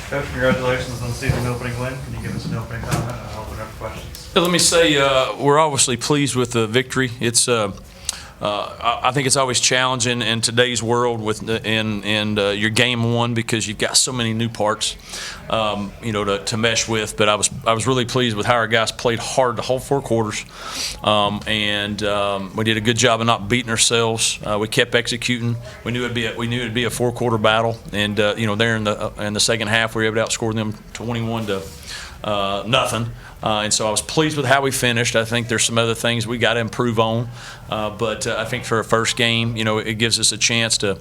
Coach, congratulations on the season opening win. Can you give us an opening comment? I'll open up for questions. Let me say we're obviously pleased with the victory. It's I think it's always challenging in today's world with your game one because you've got so many new parts, to mesh with. But I was really pleased with how our guys played hard the whole 4 quarters, and we did a good job of not beating ourselves. We kept executing. We knew it'd be a 4-quarter battle, and there in the second half we were able to outscore them 21 to nothing. And so I was pleased with how we finished. I think there's some other things we got to improve on, but I think for a first game, it gives us a chance to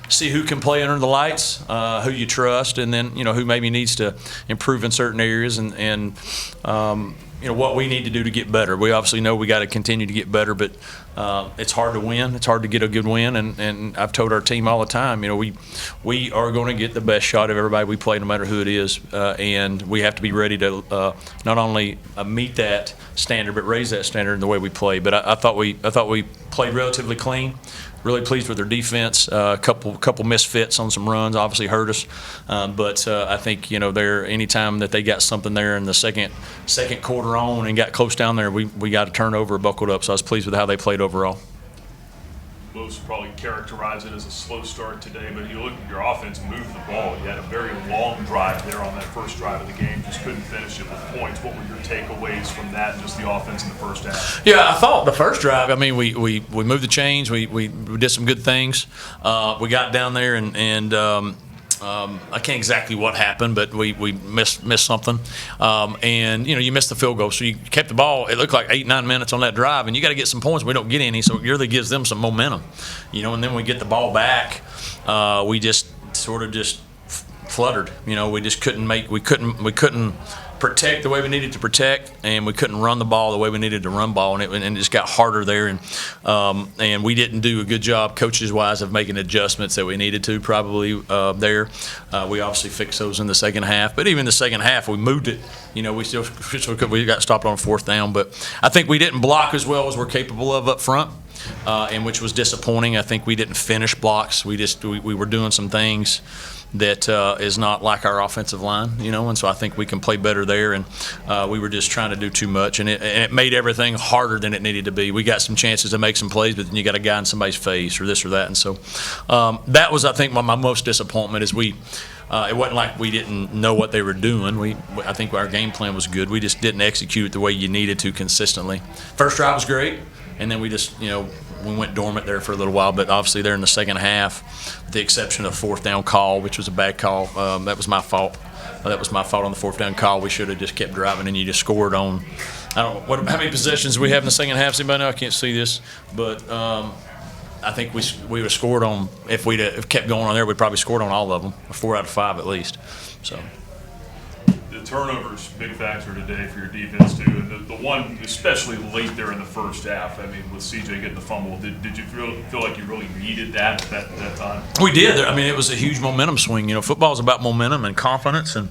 see who can play under the lights, who you trust, and then who maybe needs to improve in certain areas, and what we need to do to get better. We obviously know we got to continue to get better, but it's hard to win. It's hard to get a good win, and I've told our team all the time, we are going to get the best shot of everybody we play, no matter who it is, and we have to be ready to not only meet that standard, but raise that standard in the way we play. But I thought we played relatively clean. Really pleased with their defense. A couple misfits on some runs obviously hurt us, but I think anytime that they got something there in the second quarter on and got close down there, we got a turnover, buckled up. So I was pleased with how they played overall. Most probably characterize it as a slow start today, but you look at your offense move the ball. You had a very long drive there on that first drive of the game, just couldn't finish it with points. What were your takeaways from that and just the offense in the first half? Yeah, I thought the first drive, we moved the chains, we did some good things. We got down there and I can't exactly what happened, but we missed something, and you missed the field goal. So you kept the ball. It looked like 8-9 minutes on that drive, and you got to get some points. We don't get any, so it really gives them some momentum, And then we get the ball back. We just sort of fluttered. We just couldn't protect the way we needed to protect, and we couldn't run the ball the way we needed to run ball, and it just got harder there, and we didn't do a good job coaches-wise of making adjustments that we needed to probably there. We obviously fixed those in the second half, but even the second half we moved it. We got stopped on 4th down, but I think we didn't block as well as we're capable of up front. And which was disappointing. I think we didn't finish blocks. We were doing some things that is not like our offensive line, and so I think we can play better there. And we were just trying to do too much, and it made everything harder than it needed to be. We got some chances to make some plays, but then you got a guy in somebody's face or this or that, and so that was, I think, my most disappointment is it wasn't like we didn't know what they were doing. I think our game plan was good. We just didn't execute it the way you needed to consistently. First drive was great. And then we just, we went dormant there for a little while. But obviously there in the second half, with the exception of 4th down call, which was a bad call, that was my fault. That was my fault on the 4th down call. We should have just kept driving, and you just scored on, I don't know, how many possessions we have in the second half? Does anybody know? I can't see this. But I think we would have scored on, if we'd have kept going on there, we'd probably scored on all of them, or 4 out of 5 at least. So. Turnovers, big factor today for your defense too, and the one especially late there in the first half. With CJ getting the fumble, did you feel like you really needed that at that time? We did. It was a huge momentum swing. Football's about momentum and confidence, and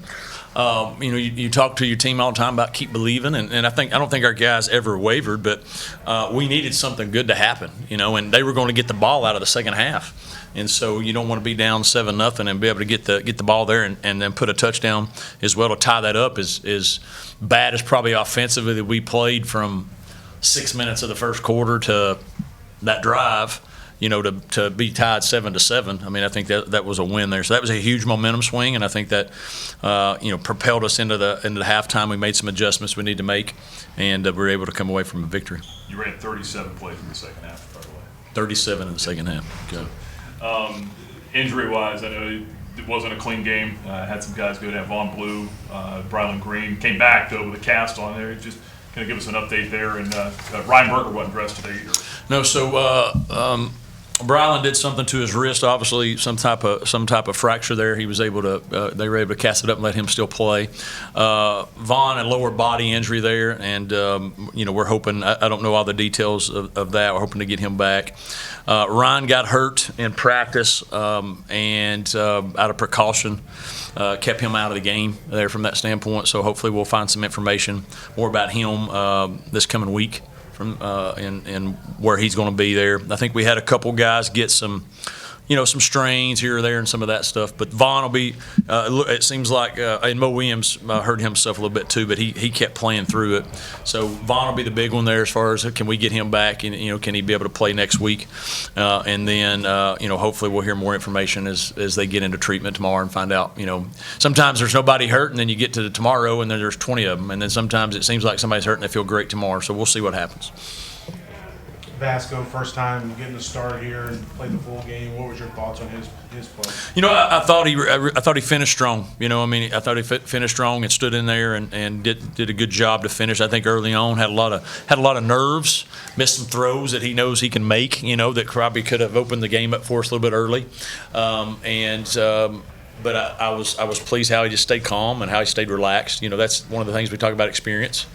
you talk to your team all the time about keep believing, and I don't think our guys ever wavered, but we needed something good to happen, and they were going to get the ball out of the second half. And so you don't want to be down 7-0 and be able to get the ball there and then put a touchdown as well to tie that up. As bad as probably offensively that we played from 6 minutes of the first quarter to that drive, to be tied 7-7. I think that was a win there. So that was a huge momentum swing, and I think that propelled us into the halftime. We made some adjustments we need to make, and we were able to come away from a victory. You ran 37 plays in the second half, by the way. 37 in the second half. Good. Injury-wise, I know it wasn't a clean game. Had some guys go down. Vaughn Blue, Brylan Green came back though with a cast on there. Just kind of give us an update there. And Ryan Berger wasn't dressed today either. No, so Brylan did something to his wrist, obviously some type of fracture there. He was able to they were able to cast it up and let him still play. Vaughn, a lower body injury there, and we're hoping. I don't know all the details of that. We're hoping to get him back. Ryan got hurt in practice, and out of precaution, kept him out of the game there from that standpoint. So hopefully we'll find some information more about him this coming week. From and where he's going to be there. I think we had a couple guys get some some strains here or there and some of that stuff. But Vaughn will be. It seems like, and Mo Williams hurt himself a little bit too, but he kept playing through it. So Vaughn will be the big one there as far as can we get him back, and can he be able to play next week, and then hopefully we'll hear more information as they get into treatment tomorrow and find out. Sometimes there's nobody hurt, and then you get to tomorrow and then there's 20 of them, and then sometimes it seems like somebody's hurt and they feel great tomorrow. So we'll see what happens. Vasco, first time getting the start here and played the full game. What was your thoughts on his play? I thought he finished strong. I thought he finished strong and stood in there and did a good job to finish. I think early on had a lot of nerves, missed some throws that he knows he can make. That probably could have opened the game up for us a little bit early. But I was pleased how he just stayed calm and how he stayed relaxed. That's one of the things we talk about experience.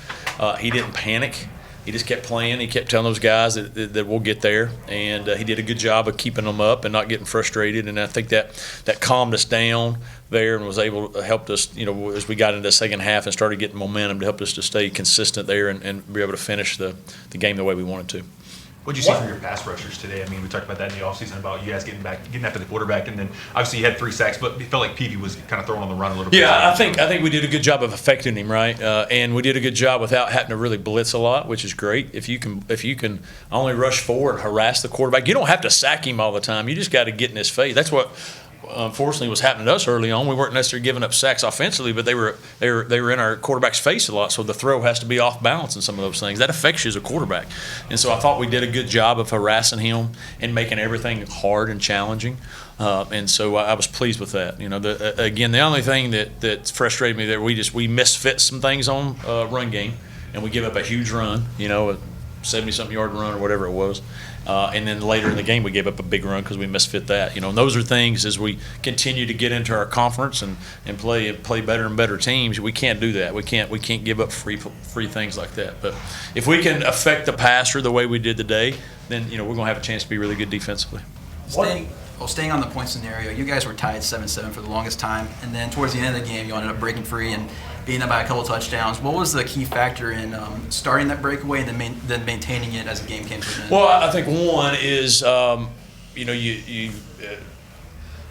He didn't panic. He just kept playing. He kept telling those guys that we'll get there, and he did a good job of keeping them up and not getting frustrated. And I think that calmed us down there and was able to help us, as we got into the second half and started getting momentum to help us to stay consistent there and be able to finish the game the way we wanted to. What did you see from your pass rushers today? We talked about that in the offseason about you guys getting after the quarterback, and then obviously you had 3 sacks, but it felt like Peavy was kind of throwing on the run a little bit. Yeah, I think we did a good job of affecting him, right? And we did a good job without having to really blitz a lot, which is great. If you can only rush forward and harass the quarterback, you don't have to sack him all the time. You just got to get in his face. That's what unfortunately was happening to us early on. We weren't necessarily giving up sacks offensively, but they were in our quarterback's face a lot, so the throw has to be off balance and some of those things. That affects you as a quarterback. And so I thought we did a good job of harassing him and making everything hard and challenging. And so I was pleased with that. Again, the only thing that frustrated me there, we misfit some things on run game, and we give up a huge run, a 70-something yard run or whatever it was. And then later in the game, we gave up a big run because we misfit that. And those are things as we continue to get into our conference and play better and better teams. We can't do that. We can't give up free things like that. But if we can affect the passer the way we did today, then we're going to have a chance to be really good defensively. Staying on the point scenario, you guys were tied 7-7 for the longest time, and then towards the end of the game, you ended up breaking free and being up by a couple touchdowns. What was the key factor in starting that breakaway and then maintaining it as the game came to an end? Well, I think one is you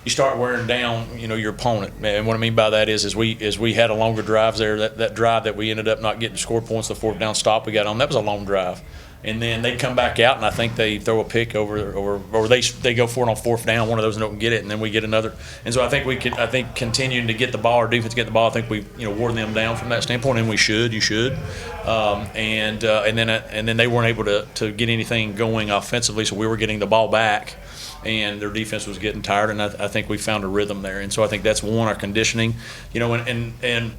start wearing down your opponent, and what I mean by that is we had a longer drives there. That drive that we ended up not getting score points, the 4th down stop we got on, that was a long drive. And then they come back out, and I think they throw a pick or they go for it on 4th down. One of those and don't get it, and then we get another. And so I think continuing to get the ball, our defense get the ball. I think we wore them down from that standpoint, and we should. You should. And then they weren't able to get anything going offensively, so we were getting the ball back, and their defense was getting tired. And I think we found a rhythm there. And so I think that's one, our conditioning. And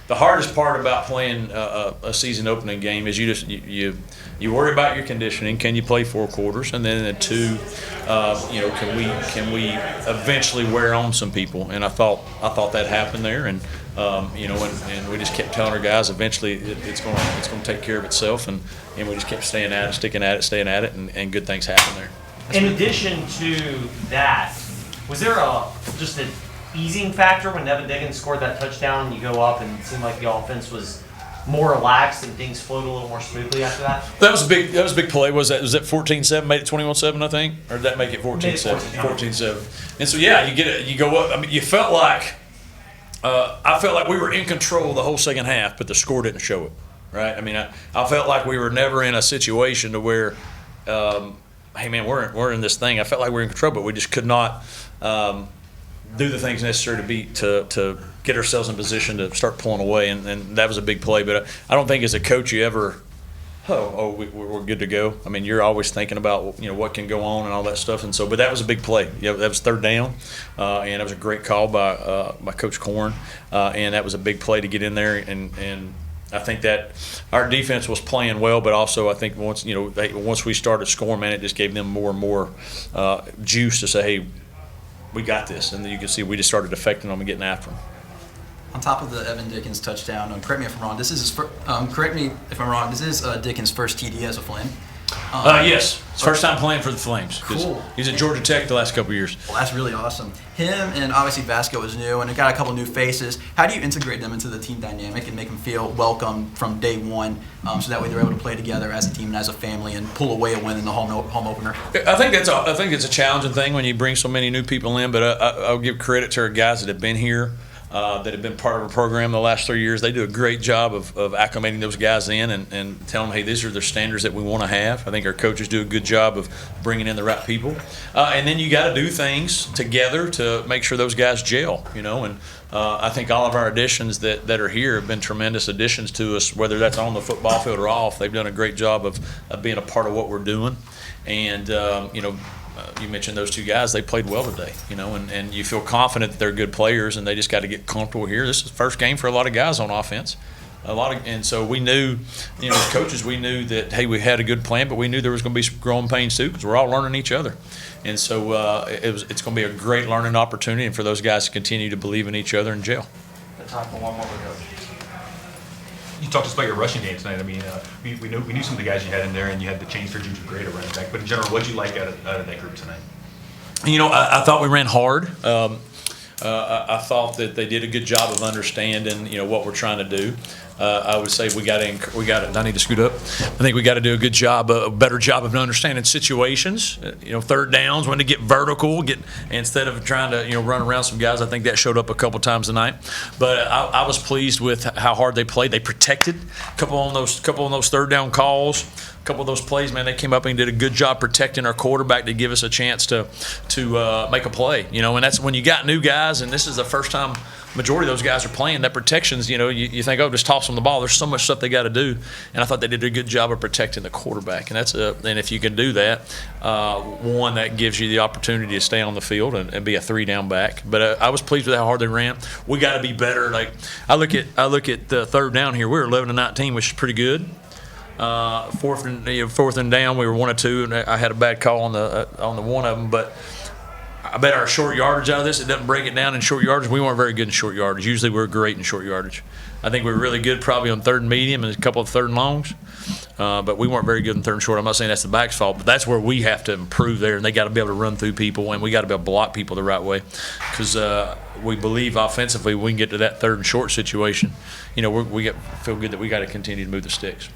the hardest part about playing a season opening game is you worry about your conditioning. Can you play 4 quarters? And then 2, can we eventually wear on some people? And I thought that happened there. And and we just kept telling our guys eventually it's going to take care of itself. And we just kept staying at it, sticking at it, staying at it, and good things happen there. In addition to that, was there just an easing factor when Nevin Diggins scored that touchdown and you go up and it seemed like the offense was more relaxed and things flowed a little more smoothly after that? That was a big play. Was that 14-7, made it 21-7, I think? Or did that make it 14-7? 14-7. And so you go up. You felt like I felt like we were in control the whole second half, but the score didn't show it. Right? I felt like we were never in a situation to where hey man, we're in this thing. I felt like we were in control, but we just could not do the things necessary to get ourselves in position to start pulling away, and that was a big play. But I don't think as a coach you ever, we're good to go. You're always thinking about what can go on and all that stuff, and so. But that was a big play. That was 3rd down, and that was a great call by Coach Korn, and that was a big play to get in there and. I think that our defense was playing well, but also I think once we started scoring, man, it just gave them more and more juice to say, hey, we got this. And then you can see we just started affecting them and getting after them. On top of the Evan Dickens touchdown, correct me if I'm wrong. This is Dickens' first TD as a Flame. Yes, it's first time playing for the Flames. Cool. He's at Georgia Tech the last couple of years. Well, that's really awesome. Him and obviously Vasco is new, and they got a couple new faces. How do you integrate them into the team dynamic and make them feel welcome from day one, so that way they're able to play together as a team and as a family and pull away a win in the home opener? I think it's a challenging thing when you bring so many new people in, but I'll give credit to our guys that have been here. That have been part of our program the last 3 years. They do a great job of acclimating those guys in and telling them, hey, these are the standards that we want to have. I think our coaches do a good job of bringing in the right people. And then you got to do things together to make sure those guys gel, and I think all of our additions that are here have been tremendous additions to us, whether that's on the football field or off. They've done a great job of being a part of what we're doing. And, you mentioned those two guys, they played well today, and you feel confident that they're good players, and they just got to get comfortable here. This is the first game for a lot of guys on offense. And so we knew, as coaches, we knew that, hey, we had a good plan, but we knew there was going to be some growing pains too, because we're all learning each other. And so it's going to be a great learning opportunity, and for those guys to continue to believe in each other and gel. Time for one more, Coach. You talked to us about your rushing game tonight. I mean, we knew some of the guys you had in there, and you had the change for Juju Gray to running back. But in general, what did you like out of that group tonight? I thought we ran hard. I thought that they did a good job of understanding, what we're trying to do. I would say we got to. I need to scoot up. I think we got to do a better job of understanding situations. Third downs, when to get vertical, instead of trying to run around some guys. I think that showed up a couple times tonight. But I was pleased with how hard they played. They protected a couple on those third down calls. A couple of those plays, man, they came up and did a good job protecting our quarterback to give us a chance to make a play. And that's when you got new guys, and this is the first time majority of those guys are playing. That protections, you think, oh, just toss them the ball. There's so much stuff they got to do, and I thought they did a good job of protecting the quarterback. And and if you can do that, one, that gives you the opportunity to stay on the field and be a 3-down back. But I was pleased with how hard they ran. We got to be better. Like I look at the third down here. We were 11-19, which is pretty good. Fourth and down, we were 1 or 2, and I had a bad call on the one of them. But I bet our short yardage out of this, it doesn't break it down in short yardage. We weren't very good in short yardage. Usually we're great in short yardage. I think we were really good probably on third and medium and a couple of third and longs. But we weren't very good in third and short. I'm not saying that's the back's fault, but that's where we have to improve there, and they got to be able to run through people, and we got to be able to block people the right way, because we believe offensively we can get to that third and short situation. We feel good that we got to continue to move the sticks.